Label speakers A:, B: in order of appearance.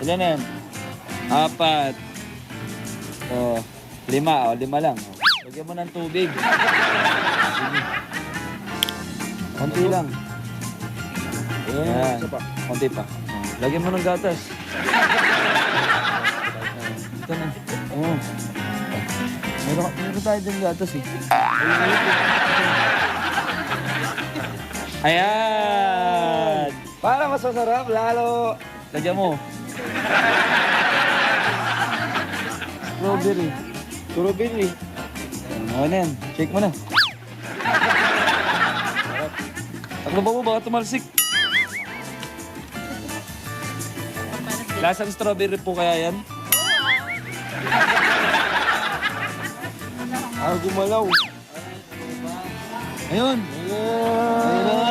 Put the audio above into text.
A: Ilan na yan? 4. Oh, 5. Oh, 5 lang. Oh. Lagyan mo ng tubig. Konti lang. Ayan. Konti pa. Oh, lagyan mo ng gatas. Ito na. Oh. Meron tayo din gatas eh. Ayan!
B: Para mas masarap, lalo.
A: Lagyan mo. Strawberry.
B: Strawberry.
A: Okay na yan. Shake mo na. Takbo ba mo? Baka tumalsik. Lasang strawberry po kaya yan?
B: Gumalaw.
A: Ayun. Ayun.